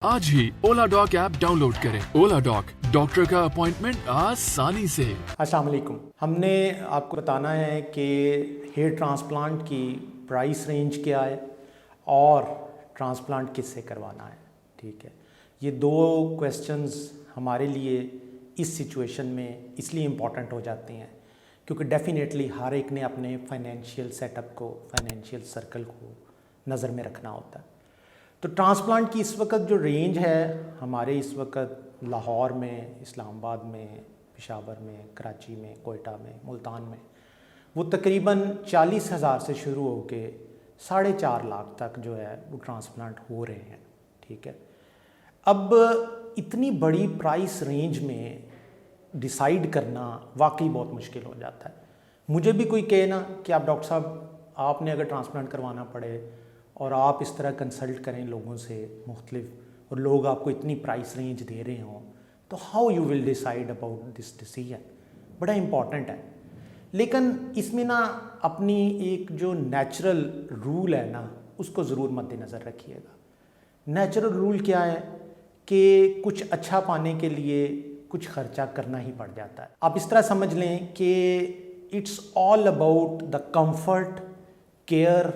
आज ही ओला dock app download करें। ओला dock, doctor का अपॉइंटमेंट आसानी से। अस्सलाम वालेकुम। हमने आपको बताना है कि हेयर ट्रांसप्लांट की प्राइस रेंज क्या है और ट्रांसप्लांट किससे करवाना है। ठीक है, ये दो क्वेश्चंस हमारे लिए इस सिचुएशन में इसलिए इम्पॉर्टेंट हो जाते हैं क्योंकि डेफिनेटली हर एक ने अपने फाइनेंशियल सेटअप को, फाइनेंशियल सर्कल को नज़र में रखना होता है। तो ट्रांसप्लांट की इस वक्त जो रेंज है हमारे इस वक्त लाहौर में, इस्लामाबाद में, पेशावर में, कराची में, कोयटा में, मुल्तान में, वो तकरीबन 40,000 से शुरू होके 4.5 लाख तक जो है वो ट्रांसप्लांट हो रहे हैं। ठीक है, अब इतनी बड़ी प्राइस रेंज में डिसाइड करना वाकई बहुत मुश्किल हो जाता है। मुझे भी कोई कहे ना कि आप डॉक्टर साहब, आपने अगर ट्रांसप्लांट करवाना पड़े और आप इस तरह कंसल्ट करें लोगों से मुख्तलिफ और लोग आपको इतनी प्राइस रेंज दे रहे हों, तो how you will decide about this decision. बड़ा इम्पॉर्टेंट है, लेकिन इसमें ना अपनी एक जो नेचुरल रूल है ना उसको ज़रूर मद्देनज़र रखिएगा। नेचुरल रूल क्या है कि कुछ अच्छा पाने के लिए कुछ खर्चा करना ही पड़ जाता है। आप इस तरह समझ लें कि it's all about the comfort, care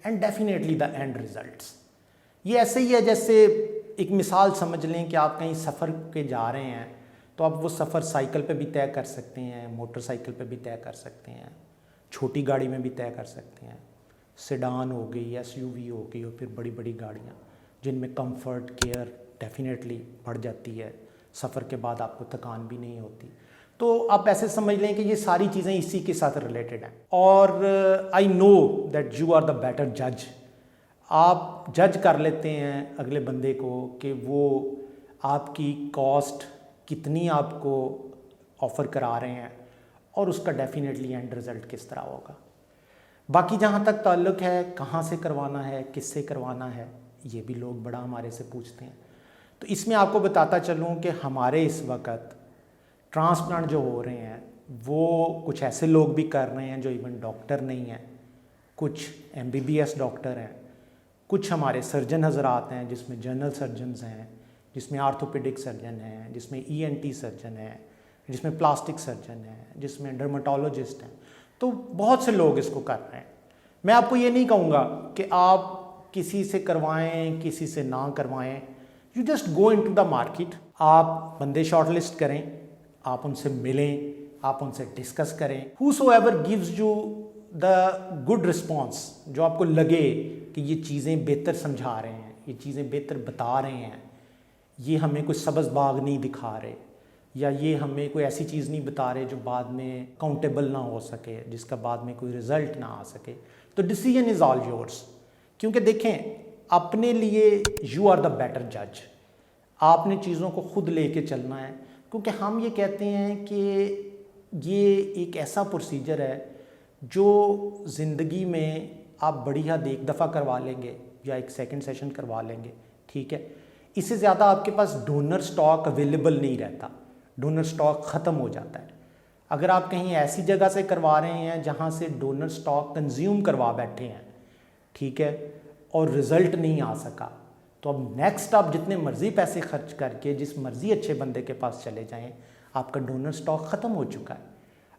and definitely the end results. ये ऐसे ही है जैसे एक मिसाल समझ लें कि आप कहीं सफ़र के जा रहे हैं तो आप वो सफ़र साइकिल पे भी तय कर सकते हैं, मोटरसाइकिल पे भी तय कर सकते हैं, छोटी गाड़ी में भी तय कर सकते हैं, सेडान हो गई, एसयूवी हो गई और फिर बड़ी बड़ी गाड़ियाँ जिनमें कंफर्ट, केयर डेफिनेटली बढ़ जाती है। सफ़र के बाद आपको थकान भी नहीं होती। तो आप ऐसे समझ लें कि ये सारी चीज़ें इसी के साथ रिलेटेड हैं। और I know that you are the better जज। आप जज कर लेते हैं अगले बंदे को कि वो आपकी कॉस्ट कितनी आपको ऑफ़र करा रहे हैं और उसका डेफिनेटली एंड रिज़ल्ट किस तरह होगा। बाकी जहाँ तक ताल्लुक़ है कहाँ से करवाना है, किससे करवाना है, ये भी लोग बड़ा हमारे से पूछते हैं। तो इसमें आपको बताता चलूँ कि हमारे इस वक्त ट्रांसप्लांट जो हो रहे हैं वो कुछ ऐसे लोग भी कर रहे हैं जो इवन डॉक्टर नहीं हैं, कुछ MBBS डॉक्टर हैं, कुछ हमारे सर्जन हजरात हैं जिसमें जनरल सर्जन्स हैं, जिसमें आर्थोपेडिक सर्जन हैं, जिसमें ENT सर्जन हैं, जिसमें प्लास्टिक सर्जन हैं, जिसमें डर्माटोलॉजिस्ट हैं। तो बहुत से लोग इसको कर रहे हैं। मैं आपको ये नहीं कहूँगा कि आप किसी से करवाएं, किसी से ना करवाएं। You just go into the market, आप बंदे शॉर्टलिस्ट करें, आप उनसे मिलें, आप उनसे डिस्कस करें। Whosoever gives you the good response, जो आपको लगे कि ये चीज़ें बेहतर समझा रहे हैं, ये चीज़ें बेहतर बता रहे हैं, ये हमें कोई सब्ज़ बाग नहीं दिखा रहे, या ये हमें कोई ऐसी चीज़ नहीं बता रहे जो बाद में काउंटेबल ना हो सके, जिसका बाद में कोई रिज़ल्ट ना आ सके, तो डिसीजन इज़ ऑल योर्स। क्योंकि देखें, अपने लिए यू आर द बेटर जज। आपने चीज़ों को खुद लेके चलना है, क्योंकि हम ये कहते हैं कि ये एक ऐसा प्रोसीजर है जो ज़िंदगी में आप बड़ी हद एक दफ़ा करवा लेंगे या एक सेकंड सेशन करवा लेंगे। ठीक है, इससे ज़्यादा आपके पास डोनर स्टॉक अवेलेबल नहीं रहता, डोनर स्टॉक ख़त्म हो जाता है। अगर आप कहीं ऐसी जगह से करवा रहे हैं जहाँ से डोनर स्टॉक कंज्यूम करवा बैठे हैं, ठीक है, और रिज़ल्ट नहीं आ सका, तो अब नेक्स्ट आप जितने मर्ज़ी पैसे खर्च करके जिस मर्ज़ी अच्छे बंदे के पास चले जाएं, आपका डोनर स्टॉक ख़त्म हो चुका है।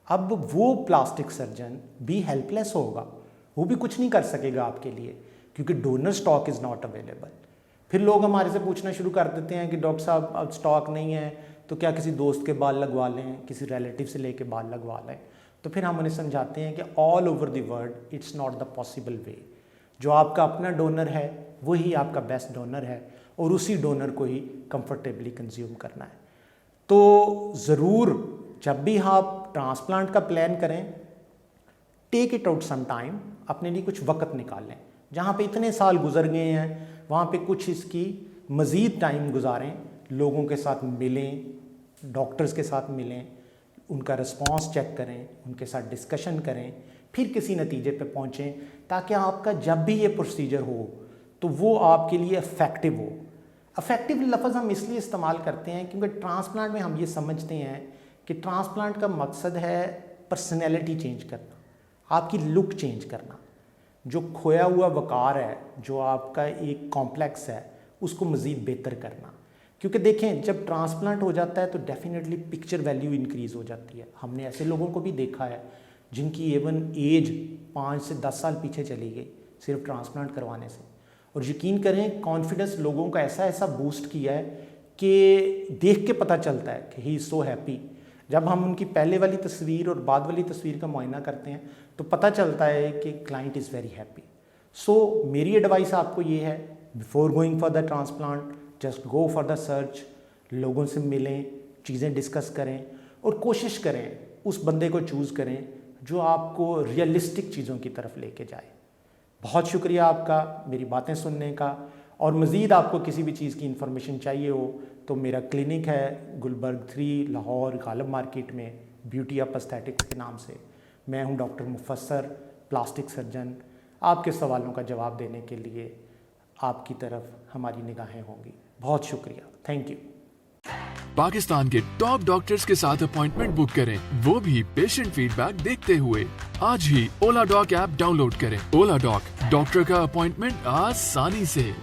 अब वो प्लास्टिक सर्जन भी हेल्पलेस होगा, वो भी कुछ नहीं कर सकेगा आपके लिए, क्योंकि donor stock is not available. फिर लोग हमारे से पूछना शुरू कर देते हैं कि डॉक्टर साहब अब स्टॉक नहीं है तो क्या किसी दोस्त के बाल लगवा लें, किसी रिलेटिव से लेके बाल लगवा लें। तो फिर हम उन्हें समझाते हैं कि all over the world it's not the possible way. जो आपका अपना डोनर है वही आपका बेस्ट डोनर है और उसी डोनर को ही कंफर्टेबली कंज्यूम करना है। तो ज़रूर जब भी आप ट्रांसप्लांट का प्लान करें, take it out some time, अपने लिए कुछ वक्त निकालें। जहाँ पे इतने साल गुजर गए हैं वहाँ पे कुछ इसकी मज़ीद टाइम गुजारें, लोगों के साथ मिलें, डॉक्टर्स के साथ मिलें, उनका रिस्पॉन्स चेक करें, उनके साथ डिस्कशन करें, फिर किसी नतीजे पे पहुँचें, ताकि आपका जब भी ये प्रोसीजर हो तो वो आपके लिए इफ़ेक्टिव हो। इफ़ेक्टिव लफ्ज़ हम इसलिए इस्तेमाल करते हैं क्योंकि ट्रांसप्लांट में हम ये समझते हैं कि ट्रांसप्लांट का मकसद है पर्सनैलिटी चेंज करना, आपकी लुक चेंज करना। जो खोया हुआ वक़ार है, जो आपका एक कॉम्प्लेक्स है, उसको मज़ीद बेहतर करना। क्योंकि देखें, जब ट्रांसप्लांट हो जाता है तो डेफिनेटली पिक्चर वैल्यू इंक्रीज़ हो जाती है। हमने ऐसे लोगों को भी देखा है जिनकी इवन एज 5 से 10 साल पीछे चली गई सिर्फ ट्रांसप्लांट करवाने से। और यकीन करें, कॉन्फिडेंस लोगों का ऐसा बूस्ट किया है कि देख के पता चलता है कि ही इज़ सो हैप्पी। जब हम उनकी पहले वाली तस्वीर और बाद वाली तस्वीर का मुआयना करते हैं तो पता चलता है कि क्लाइंट इज़ वेरी हैप्पी। सो मेरी एडवाइस आपको ये है, before going for the transplant just go for the search, लोगों से मिलें, चीज़ें डिस्कस करें और कोशिश करें उस बंदे को चूज़ करें जो आपको रियलिस्टिक चीज़ों की तरफ लेके जाए। बहुत शुक्रिया आपका मेरी बातें सुनने का। और मज़ीद आपको किसी भी चीज़ की इंफॉर्मेशन चाहिए हो तो मेरा क्लिनिक है गुलबर्ग 3 लाहौर गालिब मार्केट में, ब्यूटी ऑफ एस्थेटिक्स के नाम से। मैं हूं डॉक्टर मुफस्सर, प्लास्टिक सर्जन। आपके सवालों का जवाब देने के लिए आपकी तरफ हमारी निगाहें होंगी। बहुत शुक्रिया, थैंक यू। पाकिस्तान के टॉप डॉक्टर्स के साथ अपॉइंटमेंट बुक करें, वो भी पेशेंट फीडबैक देखते हुए। आज ही ओला डॉक ऐप डाउनलोड करें। ओला डॉक, डॉक्टर का अपॉइंटमेंट आसानी से।